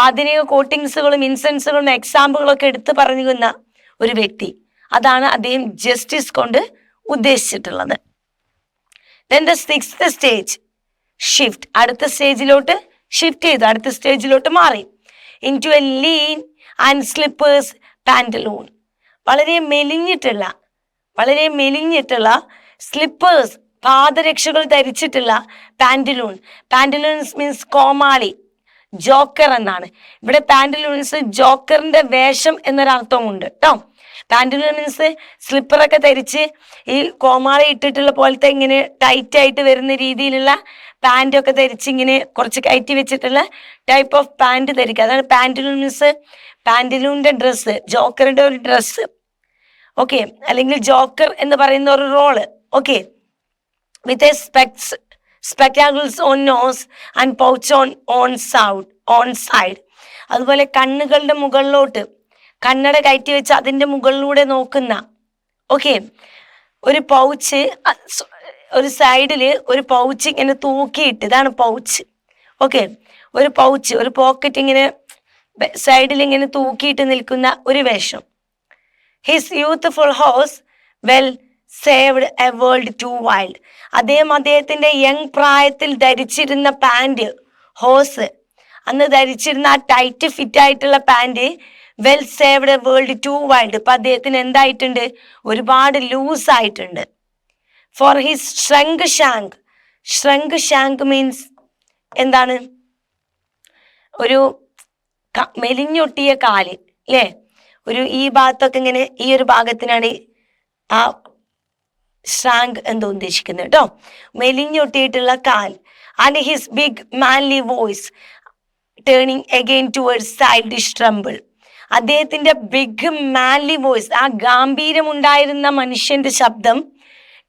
Speaker 1: ആധുനിക കോട്ടിങ്സുകളും ഇൻസിഡൻസുകളും എക്സാമ്പിളുകളൊക്കെ എടുത്തു പറയുന്ന ഒരു വ്യക്തി. അതാണ് അദ്ദേഹം ജസ്റ്റിസ് കൊണ്ട് ഉദ്ദേശിച്ചിട്ടുള്ളത്. Then the sixth stage, shift. അടുത്ത സ്റ്റേജിലോട്ട് ഷിഫ്റ്റ് ചെയ്തു, അടുത്ത സ്റ്റേജിലോട്ട് മാറി. Into a lean and slippers pantaloon. വളരെ മെലിഞ്ഞിട്ടുള്ള സ്ലിപ്പേഴ്സ്, പാദരക്ഷകൾ ധരിച്ചിട്ടുള്ള പാൻറ്റലൂൺ. പാൻറ്റലൂൺസ് മീൻസ് കോമാളി, ജോക്കർ എന്നാണ്. ഇവിടെ പാൻറ്റലൂൺസ് ജോക്കറിന്റെ വേഷം എന്നൊരർത്ഥമുണ്ട് കേട്ടോ. പാൻറ്റലൂൺ മീൻസ് സ്ലിപ്പറൊക്കെ ധരിച്ച് ഈ കോമാളി ഇട്ടിട്ടുള്ള പോലത്തെ ഇങ്ങനെ ടൈറ്റ് ആയിട്ട് വരുന്ന രീതിയിലുള്ള പാൻറ്റൊക്കെ ധരിച്ച് ഇങ്ങനെ കുറച്ച് കയറ്റി വെച്ചിട്ടുള്ള ടൈപ്പ് ഓഫ് പാൻറ് ധരിക്കുക. അതാണ് പാൻറ്റലൂൺ മീൻസ്. പാൻറ്റലൂണിന്റെ ഡ്രസ്സ്, ജോക്കറിന്റെ ഒരു ഡ്രസ്സ്, ഓക്കെ, അല്ലെങ്കിൽ ജോക്കർ എന്ന് പറയുന്ന ഒരു റോള്, okay, with a spectacles on nose and pouch on side. അതുപോലെ കണ്ണുകളുടെ മുകളിലോട്ട് കണ്ണട കയറ്റി വെച്ച് അതിൻ്റെ മുകളിലൂടെ നോക്കുന്ന, ഓക്കെ, ഒരു പൗച്ച്, ഒരു സൈഡിൽ ഒരു പൗച്ച് ഇങ്ങനെ തൂക്കിയിട്ട്, ഇതാണ് പൗച്ച്, ഓക്കെ, ഒരു പൗച്ച്, ഒരു പോക്കറ്റ് ഇങ്ങനെ സൈഡിൽ ഇങ്ങനെ തൂക്കിയിട്ട് നിൽക്കുന്ന ഒരു വേഷം. His youthful hose well saved a world too wild. അദ്ദേഹത്തിന്റെ യങ് പ്രായത്തിൽ ധരിച്ചിരുന്ന പാൻറ്, ഹോസ്, അന്ന് ധരിച്ചിരുന്ന ആ ടൈറ്റ് ഫിറ്റ് ആയിട്ടുള്ള pant, well saved a world too wild. ഇപ്പൊ അദ്ദേഹത്തിന് എന്തായിട്ടുണ്ട്? ഒരുപാട് ലൂസ് ആയിട്ടുണ്ട്. For his shrunk shank means എന്താണ്? ഒരു മെലിഞ്ഞൊട്ടിയ കാല്, അല്ലേ? ഒരു ഈ ഭാഗത്തൊക്കെ ഇങ്ങനെ, ഈ ഒരു ഭാഗത്തിനാണ് ആ ഷ്രാങ്ക് എന്ന് ഉദ്ദേശിക്കുന്നത് കേട്ടോ. മെലിഞ്ഞൊട്ടിയിട്ടുള്ള കാൽ. And his big manly voice turning again towards childish treble. അദ്ദേഹത്തിന്റെ ബിഗ് മാൻലി വോയിസ്, ആ ഗാംഭീര്യം ഉണ്ടായിരുന്ന മനുഷ്യന്റെ ശബ്ദം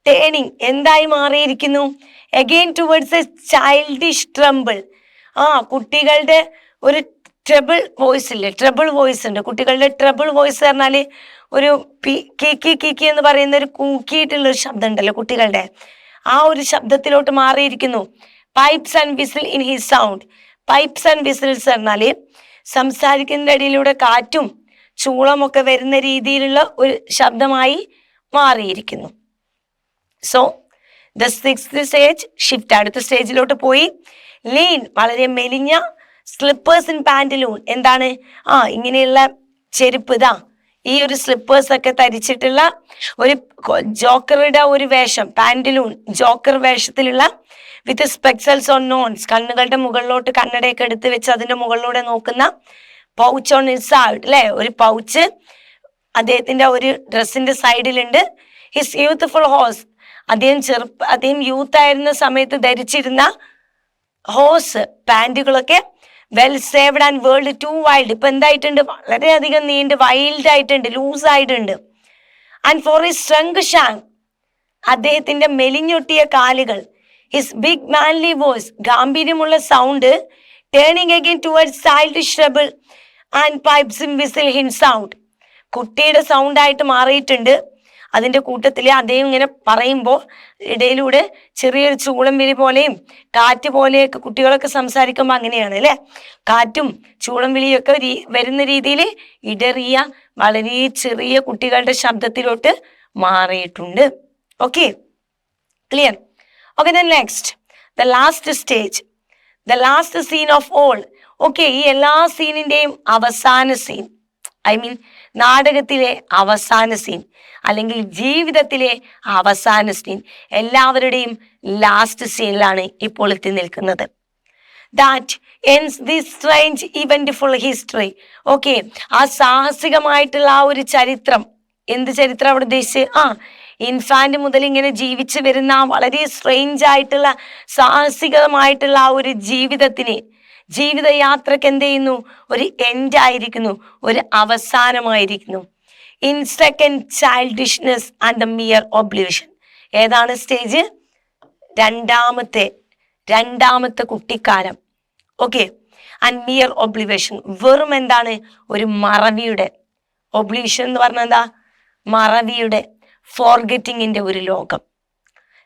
Speaker 1: ടേണിങ് എന്തായി മാറിയിരിക്കുന്നു? Again towards A childish ട്രംബിൾ. കുട്ടികളുടെ ഒരു ട്രബിൾ വോയിസ് ഇല്ലേ? ട്രബിൾ വോയിസ് ഉണ്ട് കുട്ടികളുടെ. ട്രബിൾ വോയിസ് പറഞ്ഞാല് ഒരു കിക്കി എന്ന് പറയുന്ന ഒരു കൂക്കിയിട്ടുള്ള ഒരു ശബ്ദം ഉണ്ടല്ലോ കുട്ടികളുടെ, ആ ഒരു ശബ്ദത്തിലോട്ട് മാറിയിരിക്കുന്നു. Pipes and whistle in his sound. Pipes and whistles പറഞ്ഞാല് സംസാരിക്കുന്നതിന്റെ ഇടയിലൂടെ കാറ്റും ചൂളമൊക്കെ വരുന്ന രീതിയിലുള്ള ഒരു ശബ്ദമായി മാറിയിരിക്കുന്നു. So the sixth stage shift. അടുത്ത സ്റ്റേജിലോട്ട് പോയി. ലീൻ, വളരെ മെലിഞ്ഞ. സ്ലിപ്പേഴ്സ് ഇൻ പാൻറ്റലൂൺ, എന്താണ്? ഇങ്ങനെയുള്ള ചെരുപ്പ്, ഈ ഒരു സ്ലിപ്പേഴ്സ് ഒക്കെ ധരിച്ചിട്ടുള്ള ഒരു ജോക്കറുടെ ഒരു വേഷം, പാൻറ്റലൂൺ, ജോക്കർ വേഷത്തിലുള്ള, വിത്ത് സ്പെക്സൽസ് ഓൺ നോൺസ്, കണ്ണുകളുടെ മുകളിലോട്ട് കണ്ണടയൊക്കെ എടുത്ത് വെച്ച് അതിന്റെ മുകളിലൂടെ നോക്കുന്ന, പൗച്ച് ഓൺ ഹിസ് സൈഡ്, അല്ലെ? ഒരു പൗച്ച് അദ്ദേഹത്തിന്റെ ഒരു ഡ്രസ്സിന്റെ സൈഡിലുണ്ട്. ഹിസ് യൂത്ത്ഫുൾ ഹോസ്, അദ്ദേഹം യൂത്ത് ആയിരുന്ന സമയത്ത് ധരിച്ചിരുന്ന ഹോസ്, പാൻറ്റുകളൊക്കെ well saved and world too wild. ഇപ്പൊ എന്തായിട്ടുണ്ട്? വളരെയധികം നീണ്ട് വൈൽഡ് ആയിട്ടുണ്ട്, ലൂസ് ആയിട്ടുണ്ട്. And for his shrunk shank, അദ്ദേഹത്തിന്റെ മെലിഞ്ഞൊട്ടിയ കാലുകൾ. ഹിസ് ബിഗ് മാൻലി വോയിസ്, ഗാംഭീര്യമുള്ള sound. Turning again towards childish treble and pipes in whistle his sound. കുട്ടിയുടെ സൗണ്ട് ആയിട്ട് മാറിയിട്ടുണ്ട്. അതിന്റെ കൂട്ടത്തിൽ അദ്ദേഹം ഇങ്ങനെ പറയുമ്പോൾ ഇടയിലൂടെ ചെറിയൊരു ചൂളം വിളി പോലെയും കാറ്റ് പോലെയൊക്കെ, കുട്ടികളൊക്കെ സംസാരിക്കുമ്പോൾ അങ്ങനെയാണ് അല്ലെ, കാറ്റും ചൂളം വിളിയൊക്കെ വരുന്ന രീതിയിൽ ഇടറിയ വളരെ ചെറിയ കുട്ടികളുടെ ശബ്ദത്തിലോട്ട് മാറിയിട്ടുണ്ട്. Okay, Clear? Okay, then next, the last stage, the last scene of all. Okay, ഈ എല്ലാ സീനിന്റെയും അവസാന സീൻ, ഐ മീൻ നാടകത്തിലെ അവസാന സീൻ അല്ലെങ്കിൽ ജീവിതത്തിലെ അവസാന സീൻ, എല്ലാവരുടെയും ലാസ്റ്റ് സീനിലാണ് ഇപ്പോൾ എത്തി നിൽക്കുന്നത്. That ends this strange eventful history. Okay, ആ സാഹസികമായിട്ടുള്ള ആ ഒരു ചരിത്രം, എന്ത് ചരിത്രം അവിടെ ഉദ്ദേശിച്ച്? ഇൻഫാന്റ് മുതൽ ഇങ്ങനെ ജീവിച്ചു വരുന്ന ആ വളരെ സ്ട്രേഞ്ച് ആയിട്ടുള്ള സാഹസികമായിട്ടുള്ള ആ ഒരു ജീവിതയാത്രക്ക് എന്ത് ചെയ്യുന്നു? ഒരു എൻഡ് ആയിരിക്കുന്നു, ഒരു അവസാനമായിരിക്കുന്നു. In second childishness and the mere oblivion. ഏതാണ് സ്റ്റേജ്? രണ്ടാമത്തെ കുട്ടിക്കാലം. ഓക്കെ, ആൻഡ് മിയർ ഒബ്ലിവേഷൻ, വെറും എന്താണ്? ഒരു മറവിയുടെ. ഒബ്ലിവിഷൻ എന്ന് പറഞ്ഞാൽ എന്താ? മറവിയുടെ, ഫോർഗെറ്റിങ്ങിന്റെ ഒരു ലോകം.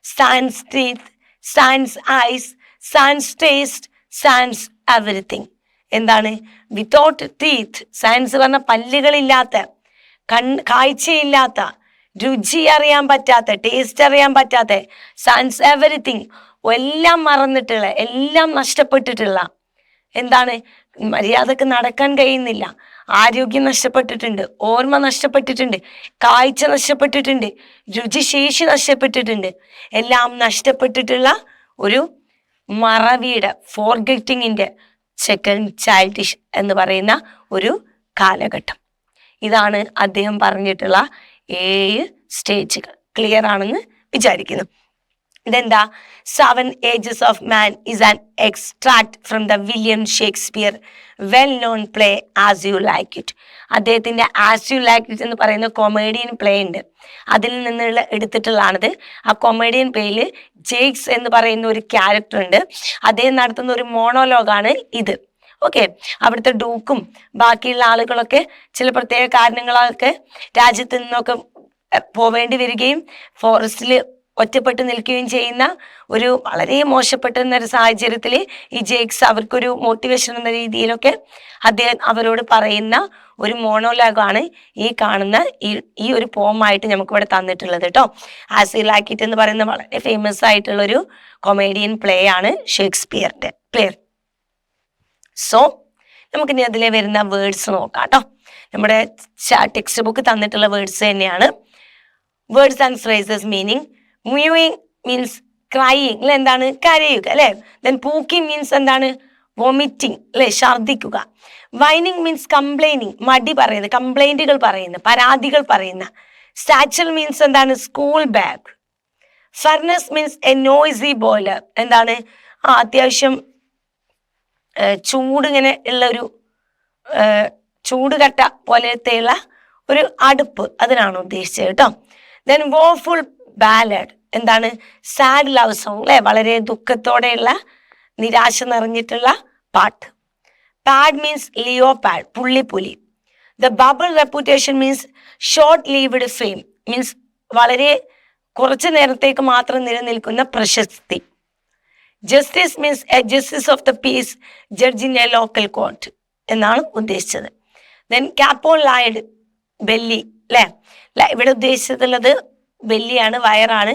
Speaker 1: Sans teeth, sans eyes, sans taste, sans everything. എന്താണ്? വിത്തൗട്ട് ടീത്ത്, സാൻസ് പറഞ്ഞ പല്ലുകളില്ലാത്ത, കാഴ്ചയില്ലാത്ത, രുചി അറിയാൻ പറ്റാത്ത, ടേസ്റ്റ് അറിയാൻ പറ്റാത്ത, സാൻസ് എവറിത്തിങ്, എല്ലാം മറന്നിട്ടുള്ള, എല്ലാം നഷ്ടപ്പെട്ടിട്ടുള്ള. എന്താണ്? മര്യാദക്ക് നടക്കാൻ കഴിയുന്നില്ല, ആരോഗ്യം നഷ്ടപ്പെട്ടിട്ടുണ്ട്, ഓർമ്മ നഷ്ടപ്പെട്ടിട്ടുണ്ട്, കാഴ്ച നഷ്ടപ്പെട്ടിട്ടുണ്ട്, രുചിശേഷി നഷ്ടപ്പെട്ടിട്ടുണ്ട്, എല്ലാം നഷ്ടപ്പെട്ടിട്ടുള്ള ഒരു മറവിയുടെ, ഫോർഗെറ്റിങ്ങിന്റെ സെക്കൻഡ് ചൈൽഡിഷ് എന്ന് പറയുന്ന ഒരു കാലഘട്ടം. ഇതാണ് അദ്ദേഹം പറഞ്ഞിട്ടുള്ള 7 സ്റ്റേജുകൾ. ക്ലിയർ ആണെന്ന് വിചാരിക്കുന്നു. ഇതെന്താ? 7 Ages of Man is an extract from the William Shakespeare well-known play As You Like It. അദ്ദേഹത്തിന്റെ ആസ് യു ലൈക്ക് ഇറ്റ് എന്ന് പറയുന്ന കൊമേഡിയൻ പ്ലേ ഉണ്ട്, അതിൽ നിന്നുള്ള എടുത്തിട്ടുള്ളതാണിത്. ആ കൊമേഡിയൻ പ്ലേയിൽ ജേക്സ് എന്ന് പറയുന്ന ഒരു ക്യാരക്ടർ ഉണ്ട്, അദ്ദേഹം നടത്തുന്ന ഒരു മോണോലോഗാണ് ഇത്. ഓക്കെ, അവിടുത്തെ ഡൂക്കും ബാക്കിയുള്ള ആളുകളൊക്കെ ചില പ്രത്യേക കാരണങ്ങളൊക്കെ രാജ്യത്ത് നിന്നൊക്കെ പോവേണ്ടി വരികയും ഫോറസ്റ്റിൽ ഒറ്റപ്പെട്ട് നിൽക്കുകയും ചെയ്യുന്ന ഒരു വളരെ മോശപ്പെട്ട ഒരു സാഹചര്യത്തിൽ ഈ ജേക്സ് അവർക്കൊരു മോട്ടിവേഷൻ എന്ന രീതിയിലൊക്കെ അദ്ദേഹം അവരോട് പറയുന്ന ഒരു മോണോലോഗാണ് ഈ കാണുന്ന ഈ ഒരു പോമായിട്ട് നമുക്ക് ഇവിടെ തന്നിട്ടുള്ളത് കേട്ടോ. ആസ് യു ലൈക്ക് ഇറ്റ് എന്ന് പറയുന്ന വളരെ ഫേമസ് ആയിട്ടുള്ള ഒരു കൊമേഡിയൻ പ്ലേ ആണ് ഷേക്സ്പിയറിന്റെ പ്ലേ. സോ നമുക്കിനി അതിലെ വരുന്ന വേർഡ്സ് നോക്കാം കേട്ടോ. നമ്മുടെ ടെക്സ്റ്റ് ബുക്ക് തന്നിട്ടുള്ള വേർഡ്സ് തന്നെയാണ്. Words and phrases meaning. Mewing means crying, അല്ലെ, എന്താണ്? കരയുക, അല്ലെ. ദെൻ പൂക്കിംഗ് മീൻസ് എന്താണ്? വോമിറ്റിംഗ്, അല്ലെ, ഛർദിക്കുക. വൈനിങ് മീൻസ് കംപ്ലൈനിങ്, മടി പറയുന്നത്, കംപ്ലൈന്റുകൾ പറയുന്ന, പരാതികൾ പറയുന്ന. സ്റ്റാച്ചർ മീൻസ് എന്താണ്? School bag. Furnace means A noisy boiler, എന്താണ്? അത്യാവശ്യം ചൂടിങ്ങനെ ഉള്ള ഒരു ചൂടുകട്ട പോലത്തെയുള്ള ഒരു അടുപ്പ്, അതിനാണ് ഉദ്ദേശിച്ചത് കേട്ടോ. ദെൻ വോഫുൾ ബാലഡ്, എന്താണ്? സാഡ് ലവ് സോങ്, അല്ലെ, വളരെ ദുഃഖത്തോടെയുള്ള, നിരാശ നിറഞ്ഞിട്ടുള്ള പാട്ട്. പാഡ് മീൻസ് ലിയോ പാഡ്, പുള്ളിപ്പുലി. The bubble reputation means short lived fame, means വളരെ കുറച്ചു നേരത്തേക്ക് മാത്രം നിലനിൽക്കുന്ന പ്രശസ്തി. Justice means a justice of the peace judge in a local court എന്നാണ് ഉദ്ദേശിച്ചത്. ദെൻ കാപ്പോളൈഡ്, ബെല്ലി, അല്ലെ, ഇവിടെ ഉദ്ദേശിച്ചിട്ടുള്ളത് ബെല്ലിയാണ്, വയറാണ്.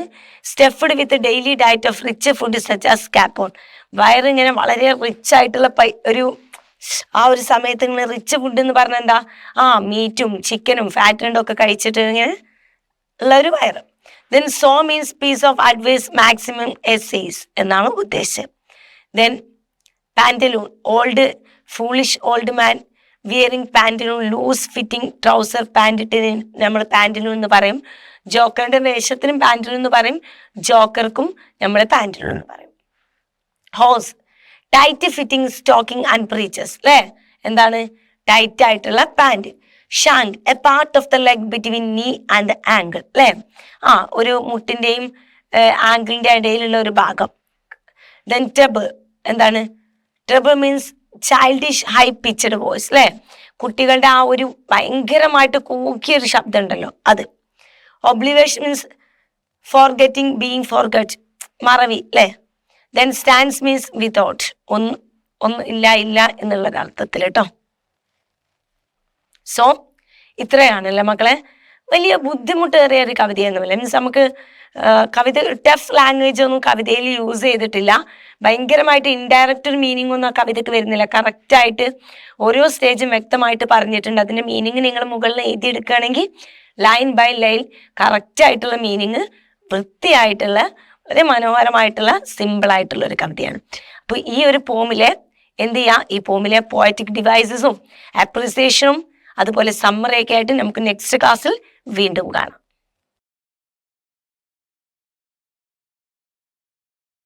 Speaker 1: Stuffed with daily diet of rich food such as capon, വയറിങ്ങനെ വളരെ റിച്ച് ആയിട്ടുള്ള ഒരു ആ ഒരു സമയത്ത് ഇങ്ങനെ റിച്ച് ഫുഡ് എന്ന് പറഞ്ഞാൽ എന്താ? മീറ്റും ചിക്കനും ഫാറ്റും ഒക്കെ കഴിച്ചിട്ട് ഇങ്ങനെ ഉള്ള ഒരു വയറ്. Then saws means piece of advice maximum essays എന്നാണ് ഉദ്ദേശിച്ചത്. Then pantaloon, old foolish old man wearing pantaloon, loose fitting trouser pant ഇട്ട് നമ്മൾ പാന്റലൂൺ എന്ന് പറയും. ജോക്കറിന്റെ വേഷത്തിനും പാന്റലൂൺ എന്ന് പറയും, ജോക്കർക്കും നമ്മൾ പാന്റലൂൺ എന്ന് പറയും. Hose, tight fitting stocking and breeches, അല്ലെ, എന്താണ്? ടൈറ്റ് ആയിട്ടുള്ള pant. Shank, a part of the leg between knee and ankle, അല്ലെ, ഒരു മുട്ടിന്റെയും ആങ്കിളിന്റെ ഇടയിലുള്ള ഒരു ഭാഗം. ദെൻ ട്രബിൾ, എന്താണ്? Treble means childish high pitched voice, അല്ലെ, കുട്ടികളുടെ ആ ഒരു ഭയങ്കരമായിട്ട് കൂക്കിയൊരു ശബ്ദം ഉണ്ടല്ലോ, അത്. Oblivion means forgetting, being forget, മറവി, അല്ലെ. ദെൻ സ്റ്റാൻഡ്സ് മീൻസ് വിതൗട്ട്, ഒന്നും ഇല്ല എന്നുള്ള അർത്ഥത്തിൽ കേട്ടോ. സോ ഇത്രയാണല്ലേ മക്കളെ വലിയ ബുദ്ധിമുട്ടേറിയ ഒരു കവിതയൊന്നുമില്ല. മീൻസ് നമുക്ക് കവിത ടഫ് ലാംഗ്വേജ് ഒന്നും കവിതയിൽ യൂസ് ചെയ്തിട്ടില്ല. ഭയങ്കരമായിട്ട് ഇൻഡയറക്റ്റ് ഒരു മീനിങ് ഒന്നും ആ കവിതയ്ക്ക് വരുന്നില്ല. കറക്റ്റായിട്ട് ഓരോ സ്റ്റേജും വ്യക്തമായിട്ട് പറഞ്ഞിട്ടുണ്ട്. അതിൻ്റെ മീനിങ് നിങ്ങൾ മുകളിൽ എഴുതിയെടുക്കുകയാണെങ്കിൽ ലൈൻ ബൈ ലൈൻ കറക്റ്റായിട്ടുള്ള മീനിങ്, വൃത്തിയായിട്ടുള്ള വളരെ മനോഹരമായിട്ടുള്ള സിമ്പിളായിട്ടുള്ള ഒരു കവിതയാണ്. അപ്പോൾ ഈ ഒരു പോമിലെ എന്ത് ചെയ്യുക, ഈ പോമിലെ പോയറ്റിക് ഡിവൈസസും അപ്രിസിയേഷനും അതുപോലെ സമ്മറിയൊക്കെ ആയിട്ട് നമുക്ക് നെക്സ്റ്റ് ക്ലാസ്സിൽ വീണ്ടും കാണാം.